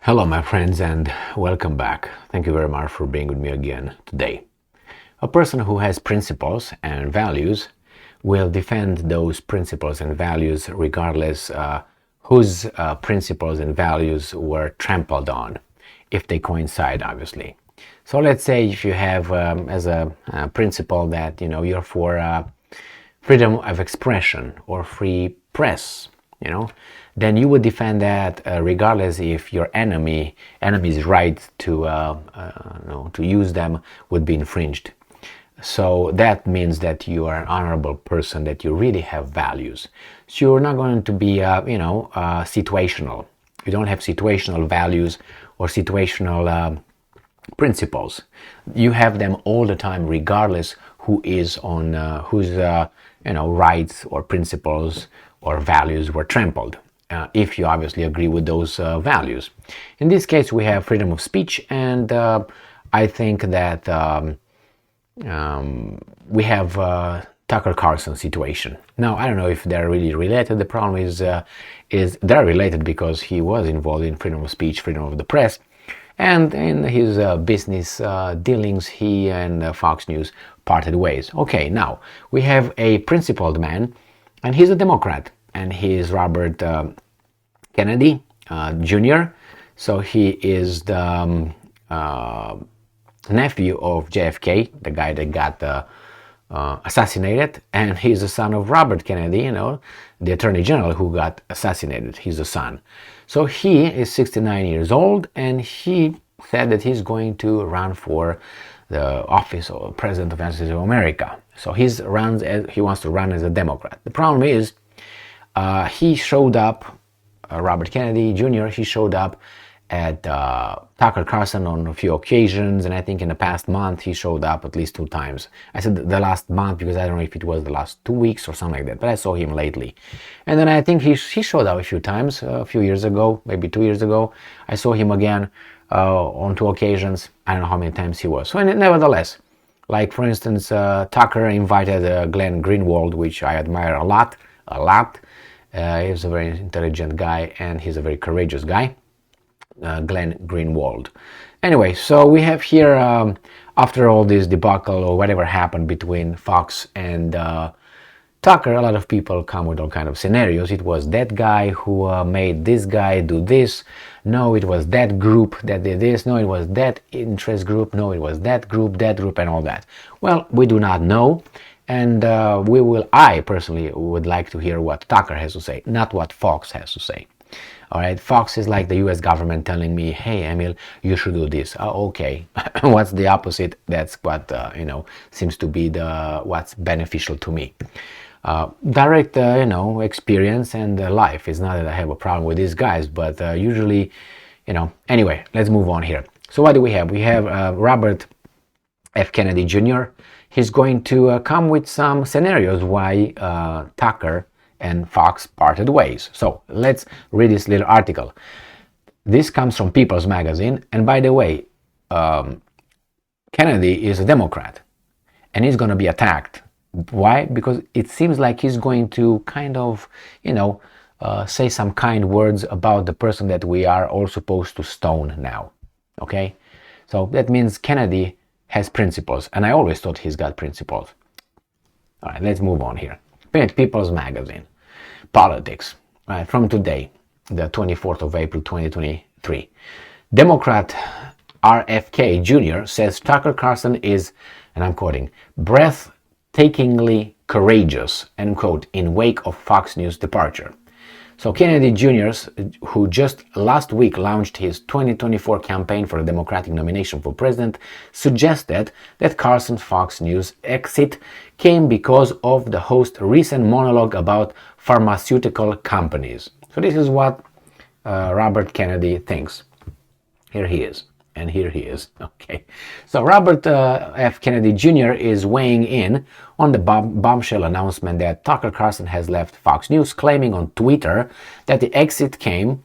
Hello, my friends, and welcome back. Thank you very much for being with me again today. A person who has principles and values will defend those principles and values regardless whose principles and values were trampled on, if they coincide, obviously. So let's say if you have as a principle that you're for freedom of expression or free press, then you would defend that regardless if your enemy's right to use them would be infringed. So that means that you are an honorable person, that you really have values. So you're not going to be situational. You don't have situational values or situational principles. You have them all the time, regardless who is on whose rights or principles or values were trampled. If you obviously agree with those values. In this case, we have freedom of speech, and I think that we have Tucker Carlson situation. Now, I don't know if they're really related. The problem is they're related because he was involved in freedom of speech, freedom of the press, and in his business dealings, he and Fox News parted ways. Okay, now we have a principled man, and he's a Democrat. And he is Robert Kennedy Jr. So he is the nephew of JFK, the guy that got assassinated, and he's the son of Robert Kennedy, the Attorney General who got assassinated. He's the son. So he is 69 years old, and he said that he's going to run for the office of President of the United States of America. So he wants to run as a Democrat. The problem is, he showed up, Robert Kennedy Jr., he showed up at Tucker Carlson on a few occasions, and I think in the past month he showed up at least 2 times. I said the last month because I don't know if it was the last 2 weeks or something like that, but I saw him lately. And then I think he showed up a few times, a few years ago, maybe 2 years ago. I saw him again on 2 occasions. I don't know how many times he was. So nevertheless, like for instance, Tucker invited Glenn Greenwald, which I admire a lot. He's a very intelligent guy, and he's a very courageous guy, Glenn Greenwald. Anyway, so we have here, after all this debacle or whatever happened between Fox and Tucker, a lot of people come with all kind of scenarios. It was that guy who made this guy do this. No, it was that group that did this. No, it was that interest group. No, it was that group, and all that. Well, we do not know. And I personally would like to hear what Tucker has to say, not what Fox has to say. All right, Fox is like the US government telling me, hey, Emil, you should do this. Okay, what's the opposite? That's what, seems to be what's beneficial to me. Direct, experience and life. It's not that I have a problem with these guys, but usually, anyway, let's move on here. So what do we have? We have Robert F. Kennedy Jr., He's going to come with some scenarios why Tucker and Fox parted ways. So let's read this little article. This comes from People's Magazine. And by the way, Kennedy is a Democrat, and he's going to be attacked. Why? Because it seems like he's going to kind of, say some kind words about the person that we are all supposed to stone now. Okay? So that means Kennedy has principles, and I always thought he's got principles. All right, let's move on here. People's Magazine, politics. All right, from today, the 24th of April, 2023. Democrat RFK Jr. says Tucker Carlson is, and I'm quoting, breathtakingly courageous, end quote, in wake of Fox News departure. So Kennedy Jr., who just last week launched his 2024 campaign for a Democratic nomination for president, suggested that Carlson's Fox News exit came because of the host's recent monologue about pharmaceutical companies. So this is what Robert Kennedy thinks. Here he is. And here he is. Okay. So Robert F. Kennedy Jr. is weighing in on the bombshell announcement that Tucker Carlson has left Fox News, claiming on Twitter that the exit came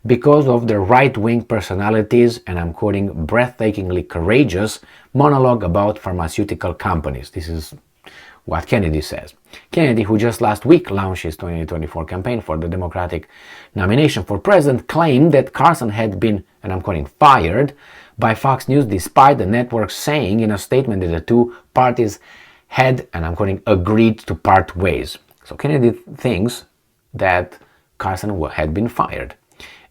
because of the right-wing personalities, and I'm quoting, breathtakingly courageous monologue about pharmaceutical companies. This is what Kennedy says. Kennedy, who just last week launched his 2024 campaign for the Democratic nomination for president, claimed that Carlson had been and I'm quoting, fired by Fox News despite the network saying in a statement that the two parties had, and I'm quoting, agreed to part ways. So Kennedy thinks that Carlson had been fired.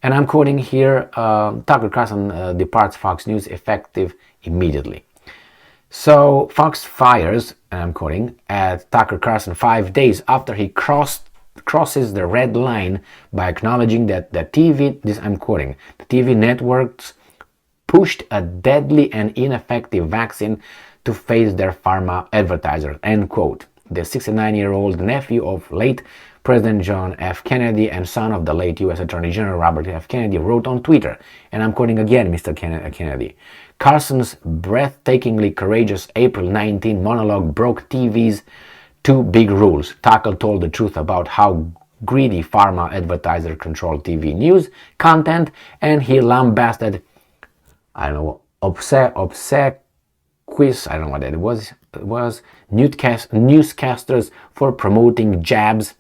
And I'm quoting here, Tucker Carlson departs Fox News effective immediately. So Fox fires, and I'm quoting, at Tucker Carlson 5 days after he crosses the red line by acknowledging that the TV, this I'm quoting, the TV networks pushed a deadly and ineffective vaccine to face their pharma advertisers, end quote. The 69-year-old nephew of late President John F. Kennedy and son of the late U.S. Attorney General Robert F. Kennedy wrote on Twitter, and I'm quoting again Mr. Kennedy, Carson's breathtakingly courageous April 19 monologue broke TV's two big rules. Tucker told the truth about how greedy pharma advertisers control TV news content, and he lambasted, obsequious, I don't know what that was newscasters for promoting jabs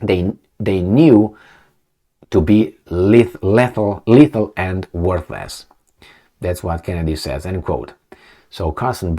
they knew to be lethal and worthless. That's what Kennedy says, end quote. So I'm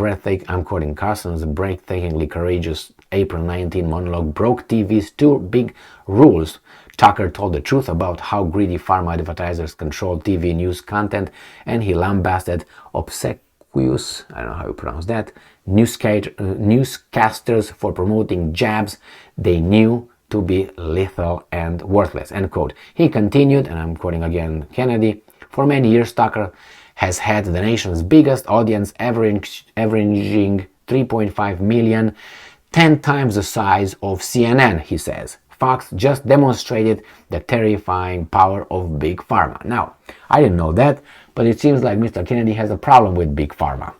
quoting, Carson's breathtakingly courageous April 19 monologue broke TV's two big rules. Tucker told the truth about how greedy pharma advertisers control TV news content, and he lambasted obsequious, I don't know how you pronounce that, newscasters for promoting jabs they knew to be lethal and worthless, end quote. He continued, and I'm quoting again Kennedy, for many years Tucker has had the nation's biggest audience, averaging 3.5 million, 10 times the size of CNN, he says. Fox just demonstrated the terrifying power of Big Pharma. Now, I didn't know that, but it seems like Mr. Kennedy has a problem with Big Pharma.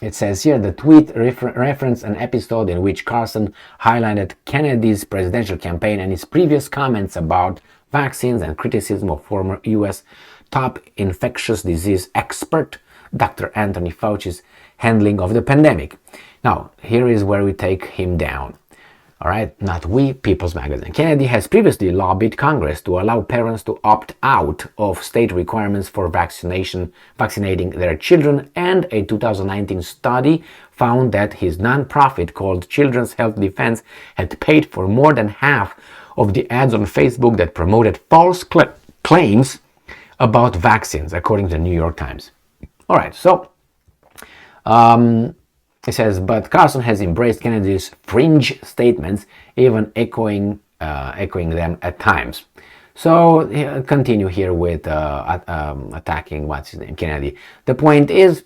It says here, the tweet referenced an episode in which Carlson highlighted Kennedy's presidential campaign and his previous comments about vaccines and criticism of former U.S. top infectious disease expert Dr. Anthony Fauci's handling of the pandemic. Now, here is where we take him down. All right, not we, People's Magazine. Kennedy has previously lobbied Congress to allow parents to opt out of state requirements for vaccinating their children, and a 2019 study found that his nonprofit called Children's Health Defense had paid for more than half of the ads on Facebook that promoted false claims about vaccines, according to the New York Times. All right, so it says, but Carlson has embraced Kennedy's fringe statements, even echoing them at times. So continue here with attacking what's his name, Kennedy. The point is,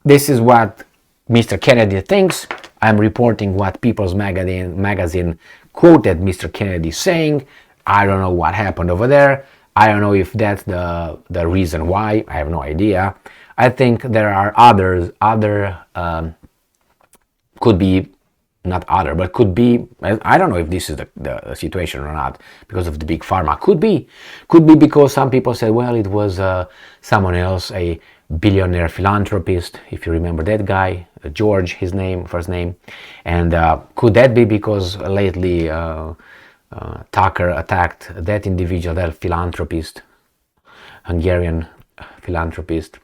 this is what Mr. Kennedy thinks. I'm reporting what People's Magazine quoted Mr. Kennedy saying. I don't know what happened over there. I don't know if that's the reason why. I have no idea. I think there are could be, not other, but could be, I don't know if this is the situation or not, because of the Big Pharma. Could be because some people say, well, it was someone else, a billionaire philanthropist, if you remember that guy, George, his first name. And could that be because lately Tucker attacked that individual, that philanthropist, Hungarian philanthropist?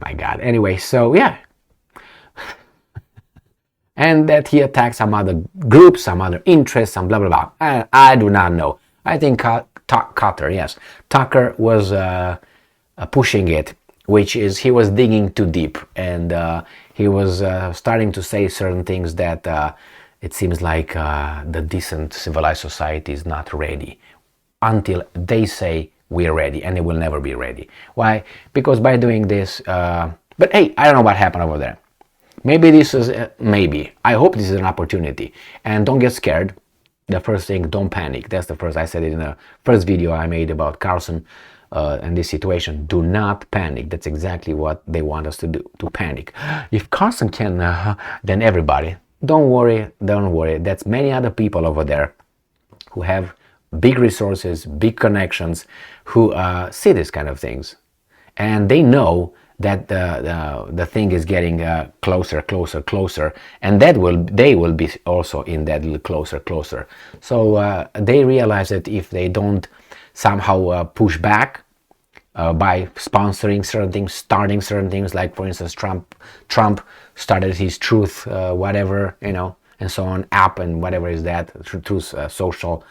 My God. Anyway, so yeah. And that he attacked some other groups, some other interests, some blah, blah, blah. I do not know. I think Tucker was pushing it, which is he was digging too deep, and he was starting to say certain things that it seems like the decent civilized society is not ready until they say we're ready, and they will never be ready. Why? Because by doing this, but hey, I don't know what happened over there. Maybe this is, I hope this is an opportunity. And don't get scared. The first thing, don't panic. That's the first, I said it in the first video I made about Carlson and this situation. Do not panic. That's exactly what they want us to do, to panic. If Carlson can, then everybody. Don't worry. That's many other people over there who have big resources, big connections, who see these kind of things. And they know that the thing is getting closer, and they will be also in that little closer. So they realize that if they don't somehow push back by sponsoring certain things, starting certain things, like for instance Trump started his Truth whatever, and so on, app and whatever is that, Truth Social,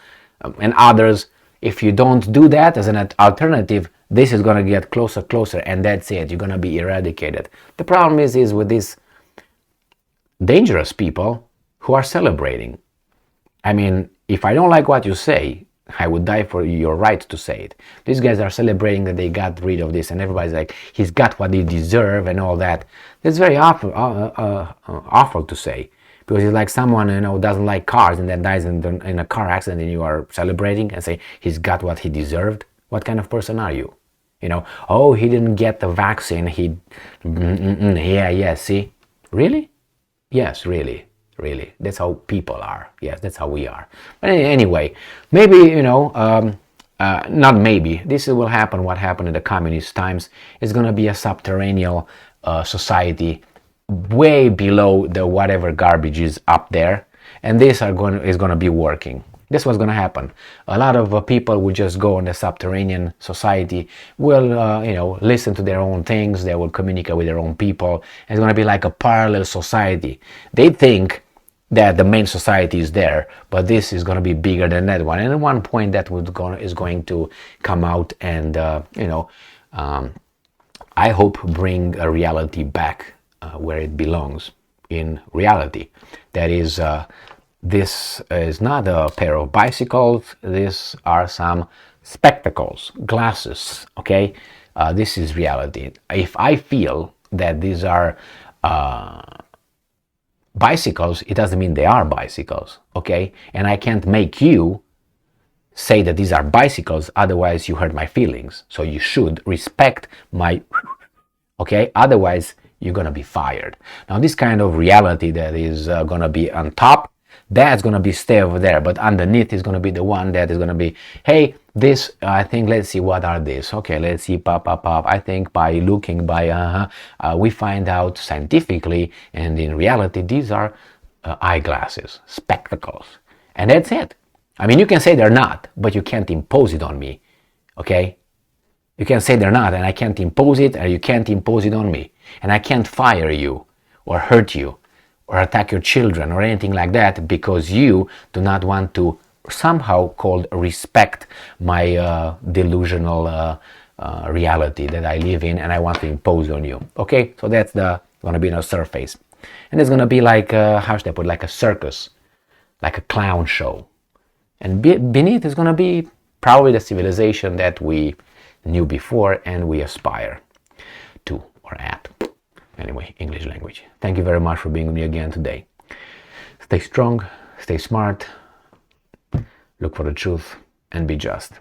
and others. If you don't do that as an alternative, this is going to get closer, and that's it. You're going to be eradicated. The problem is with these dangerous people who are celebrating. I mean, if I don't like what you say, I would die for your right to say it. These guys are celebrating that they got rid of this, and everybody's like, he's got what he deserves and all that. That's very awful to say. Because it's like someone doesn't like cars and then dies in a car accident, and you are celebrating and say he's got what he deserved. What kind of person are you? Oh, he didn't get the vaccine. Yeah. See, really? Yes, really. That's how people are. Yes, that's how we are. But anyway, maybe not maybe. This will happen. What happened in the communist times is going to be a subterranean society, way below the whatever garbage is up there, and this is going to be working. This was going to happen. A lot of people would just go in the subterranean society, will listen to their own things, they will communicate with their own people, and it's going to be like a parallel society. They think that the main society is there, but this is going to be bigger than that one, and at one point that is going to come out and I hope bring a reality back where it belongs, in reality. That is, this is not a pair of bicycles, these are some spectacles, glasses, okay? This is reality. If I feel that these are bicycles, it doesn't mean they are bicycles, okay? And I can't make you say that these are bicycles, otherwise you hurt my feelings. So you should respect my, okay? Otherwise, you're going to be fired. Now, this kind of reality that is going to be on top, that's going to be stay over there. But underneath is going to be the one that is going to be, hey, this, I think, let's see, what are these? Okay, let's see, pop. I think by looking, we find out scientifically, and in reality, these are eyeglasses, spectacles. And that's it. I mean, you can say they're not, but you can't impose it on me, okay? You can say they're not, and I can't impose it, or you can't impose it on me. And I can't fire you, or hurt you, or attack your children, or anything like that, because you do not want to somehow called respect my delusional reality that I live in, and I want to impose on you. Okay, so that's going to be on the surface. And it's going to be like, how should I put it, like a circus, like a clown show. And beneath is going to be probably the civilization that we knew before and we aspire to or at. Anyway, English language. Thank you very much for being with me again today. Stay strong, stay smart, look for the truth, and be just.